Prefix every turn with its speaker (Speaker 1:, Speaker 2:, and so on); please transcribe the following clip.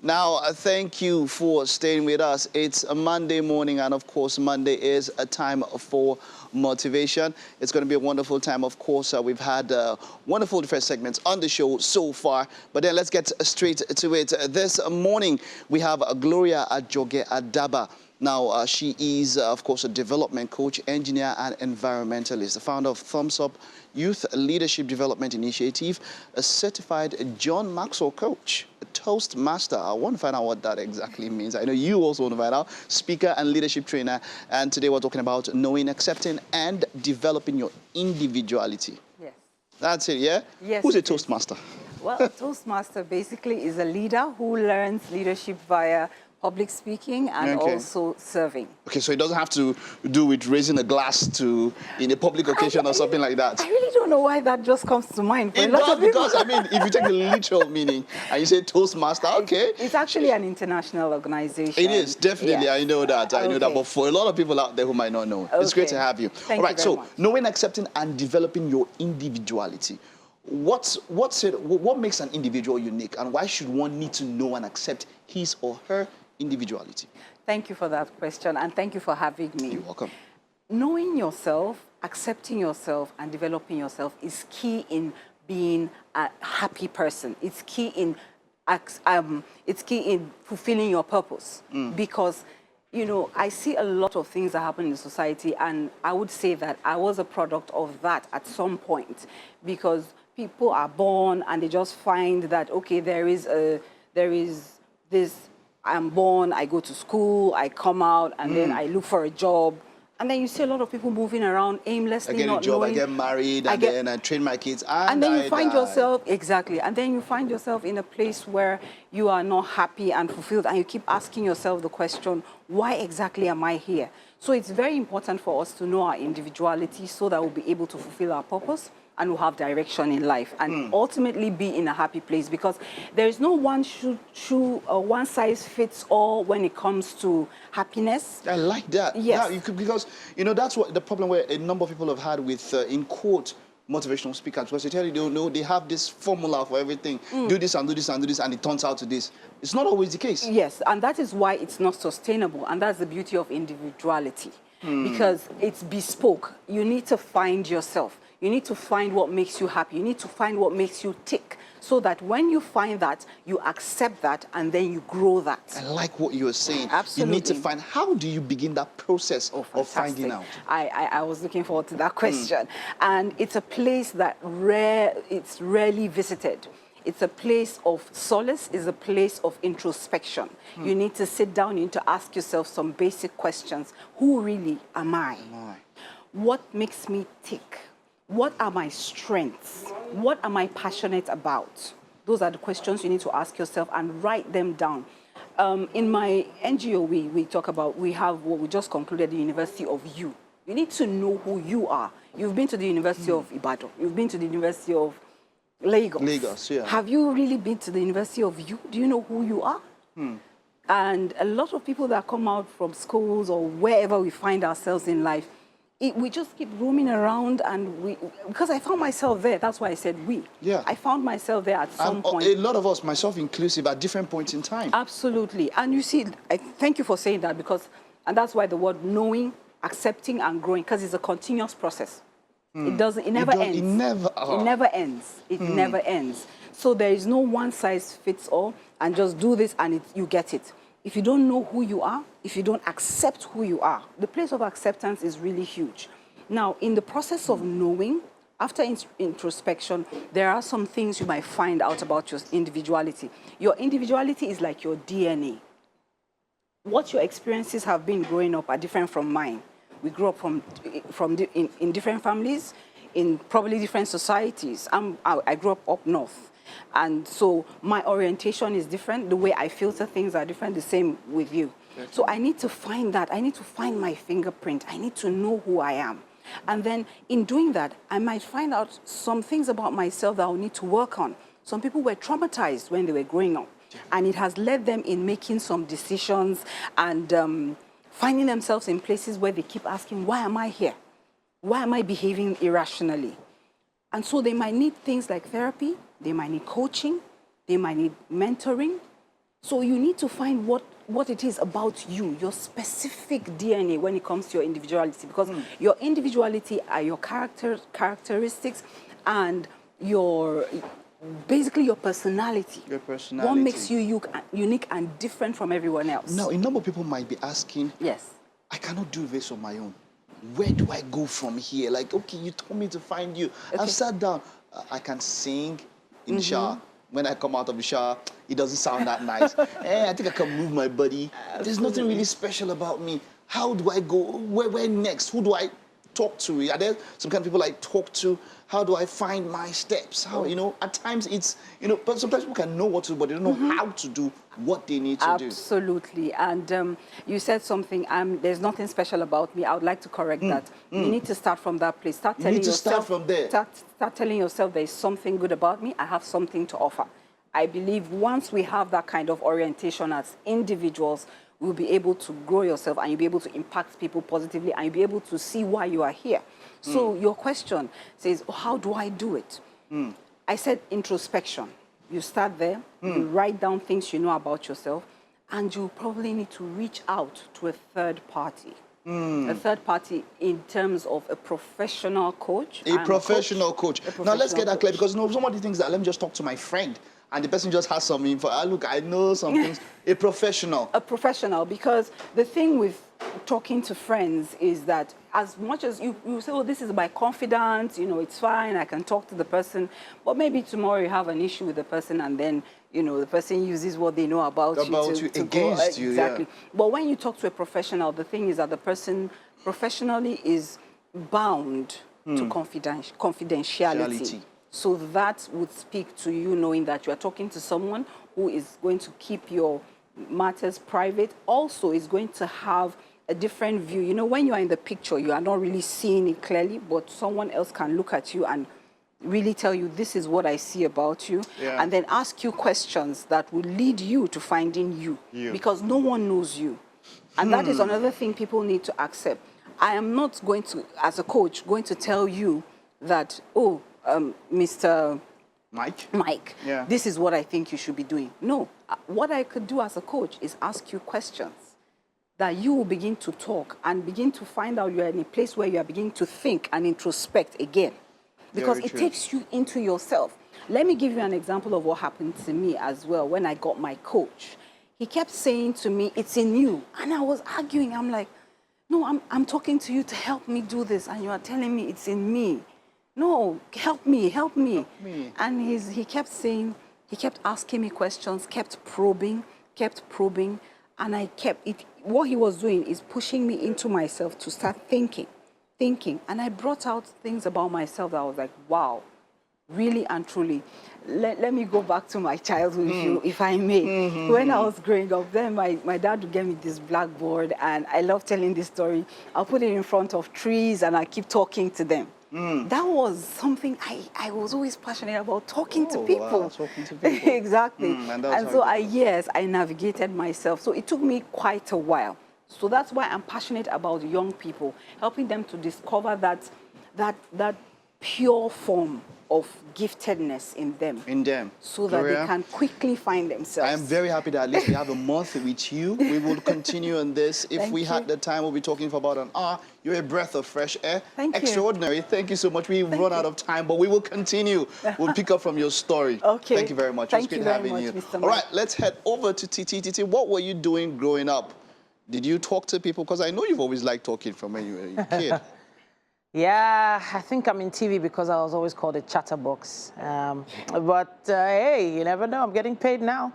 Speaker 1: Now, thank you for staying with us. It's a Monday morning, and of course, Monday is a time for motivation. It's going to be a wonderful time. Of course, we've had wonderful different segments on the show so far, but then let's get straight to it. This morning, we have Gloria Ajoge-Adaba. Now, she is, of course, a development coach, engineer, and environmentalist, the founder of Thumbs Up Youth Leadership Development Initiative, a certified John Maxwell coach, a Toastmaster. I want to find out what that exactly means. I know you also want to find out. Speaker and leadership trainer. And today we're talking about knowing, accepting, and developing your individuality. Yes. That's it, yeah?
Speaker 2: Yes.
Speaker 1: Who's a Toastmaster?
Speaker 2: Well, a Toastmaster basically is a leader who learns leadership via public speaking and also serving.
Speaker 1: Okay, so it doesn't have to do with raising a glass to in a public occasion or something like that.
Speaker 2: I really don't know why that just comes to mind.
Speaker 1: It does, because I mean, if you take the literal meaning and you say Toastmaster, okay.
Speaker 2: It's actually an international organization.
Speaker 1: It is, definitely. Yes. I know that. I know that. But for a lot of people out there who might not know, it's great to have you.
Speaker 2: Thank
Speaker 1: All right,
Speaker 2: you very much.
Speaker 1: Knowing, accepting, and developing your individuality. What makes an individual unique, and why should one need to know and accept his or her individuality?
Speaker 2: Thank you for that question, and thank you for having me.
Speaker 1: You're welcome.
Speaker 2: Knowing yourself, accepting yourself, and developing yourself is key in being a happy person. It's key in fulfilling your purpose. Because, you know, I see a lot of things that happen in society, and I would say that I was a product of that at some point, because people are born and they just find that, okay, there is this. I'm born, I go to school, I come out, and then I look for a job. And then you see a lot of people moving around aimlessly,
Speaker 1: I get a job, I get married, and then I train my kids, and
Speaker 2: then you find yourself, exactly, and then you find yourself in a place where you are not happy and fulfilled, and you keep asking yourself the question, why exactly am I here? So it's very important for us to know our individuality so that we'll be able to fulfill our purpose and we'll have direction in life and ultimately be in a happy place, because there is no one one size fits all when it comes to happiness.
Speaker 1: I like that.
Speaker 2: Yes.
Speaker 1: Yeah, because, you know, that's what the problem where a number of people have had with, in quote, motivational speakers, because they tell you, no, they have this formula for everything. Do this and do this and do this, and it turns out to this. It's not always the case.
Speaker 2: Yes, and that is why it's not sustainable, and that's the beauty of individuality, because it's bespoke. You need to find yourself. You need to find what makes you happy. You need to find what makes you tick, so that when you find that, you accept that, and then you grow that.
Speaker 1: I like what you're saying.
Speaker 2: Absolutely.
Speaker 1: You need to find, how do you begin that process of finding out?
Speaker 2: I was looking forward to that question. And it's a place that it's rarely visited. It's a place of solace, it's a place of introspection. You need to sit down, you need to ask yourself some basic questions. Who really am I? What makes me tick? What are my strengths? What am I passionate about? Those are the questions you need to ask yourself and write them down. In my NGO, we talk about, we have what we just concluded, the University of You. You need to know who you are. You've been to the University of Ibadan. You've been to the University of Lagos.
Speaker 1: Lagos, yeah.
Speaker 2: Have you really been to the University of You? Do you know who you are? And a lot of people that come out from schools or wherever we find ourselves in life, we just keep roaming around, and because I found myself there, that's why I said we. Yeah. I found myself there at some point.
Speaker 1: A lot of us, myself inclusive, at different points in time.
Speaker 2: Absolutely. And you see, I thank you for saying that, and that's why the word knowing, accepting, and growing, because it's a continuous process. It never ends. It never ends. It never ends. So there is no one size fits all, and just do this and you get it. If you don't know who you are, if you don't accept who you are, the place of acceptance is really huge. Now, in the process of knowing, after introspection, there are some things you might find out about your individuality. Your individuality is like your DNA. What your experiences have been growing up are different from mine. We grew up in different families, in probably different societies. I grew up north. And so my orientation is different. The way I filter things are different, the same with you. So I need to find that. I need to find my fingerprint. I need to know who I am. And then in doing that, I might find out some things about myself that I'll need to work on. Some people were traumatized when they were growing up. And it has led them in making some decisions and finding themselves in places where they keep asking, why am I here? Why am I behaving irrationally? And so they might need things like therapy. They might need coaching. They might need mentoring. So you need to find what it is about you, your specific DNA when it comes to your individuality, because your individuality are your characteristics and basically your personality.
Speaker 1: Your personality.
Speaker 2: What makes you unique and different from everyone else?
Speaker 1: Now, a number of people might be asking,
Speaker 2: yes,
Speaker 1: I cannot do this on my own. Where do I go from here? Like, okay, you told me to find you. Okay. I've sat down. I can sing in the shower. When I come out of the shower, it doesn't sound that nice. I think I can move my body. Absolutely. There's nothing really special about me. How do I go? Where next? Who do I talk to? Are there some kind of people I talk to? How do I find my steps? How, you know, at times it's, you know, but sometimes people can know what to do, but they don't know how to do what they need to do.
Speaker 2: Absolutely. And you said something, there's nothing special about me. I would like to correct that. You need to start from that place. Start telling yourself,
Speaker 1: start from there.
Speaker 2: Start telling yourself there is something good about me. I have something to offer. I believe once we have that kind of orientation as individuals, we'll be able to grow yourself and you'll be able to impact people positively and you'll be able to see why you are here. So your question says, oh, how do I do it? I said introspection. You start there, you write down things you know about yourself, and you probably need to reach out to a third party. A third party in terms of a professional coach.
Speaker 1: A professional coach. Now let's get that clear, because you know, somebody thinks that let me just talk to my friend. And the person just has some info. Look, I know some things. A professional. A
Speaker 2: professional, because the thing with talking to friends is that as much as you say, oh, this is my confidence, you know, it's fine, I can talk to the person. But maybe tomorrow you have an issue with the person and then, you know, the person uses what they know about you to
Speaker 1: against you.
Speaker 2: Exactly.
Speaker 1: Yeah.
Speaker 2: But when you talk to a professional, the thing is that the person professionally is bound to confidentiality. So that would speak to you knowing that you are talking to someone who is going to keep your matters private. Also is going to have a different view. You know, when you are in the picture, you are not really seeing it clearly, but someone else can look at you and really tell you, this is what I see about you, and then ask you questions that will lead you to finding you. Because no one knows you. And that is another thing people need to accept. I am not going to, as a coach, going to tell you that, oh, Mr. Mike, this is what I think you should be doing. No, what I could do as a coach is ask you questions that you will begin to talk and begin to find out you're in a place where you are beginning to think and introspect again. Because it takes you into yourself. Let me give you an example of what happened to me as well when I got my coach. He kept saying to me, it's in you. And I was arguing. I'm like, no, I'm talking to you to help me do this. And you are telling me it's in me. No, help me, help me. Help me. And he kept saying, he kept asking me questions, kept probing, and I kept it. What he was doing is pushing me into myself to start thinking. And I brought out things about myself that I was like, wow, really and truly. Let me go back to my childhood, if I may. When I was growing up, then my dad would give me this blackboard, and I love telling this story. I'll put it in front of trees, and I keep talking to them. That was something I was always passionate about, talking to people.
Speaker 1: Wow, talking to people.
Speaker 2: Exactly. And so I navigated myself. So it took me quite a while. So that's why I'm passionate about young people, helping them to discover that pure form of giftedness in them. So that
Speaker 1: Gloria,
Speaker 2: they can quickly find themselves.
Speaker 1: I am very happy that at least we have a month with you. We will continue on this. If we had the time, we'll be talking for about an hour. You're a breath of fresh air. Extraordinary. Thank you so much. We've run out of time, but we will continue. We'll pick up from your story.
Speaker 2: Okay.
Speaker 1: Thank you very much. It's been having you. All right, let's head over to Titi. Titi, what were you doing growing up? Did you talk to people? Because I know you've always liked talking from when you were a kid.
Speaker 3: Yeah, I think I'm in TV because I was always called a chatterbox. But hey, you never know. I'm getting paid now.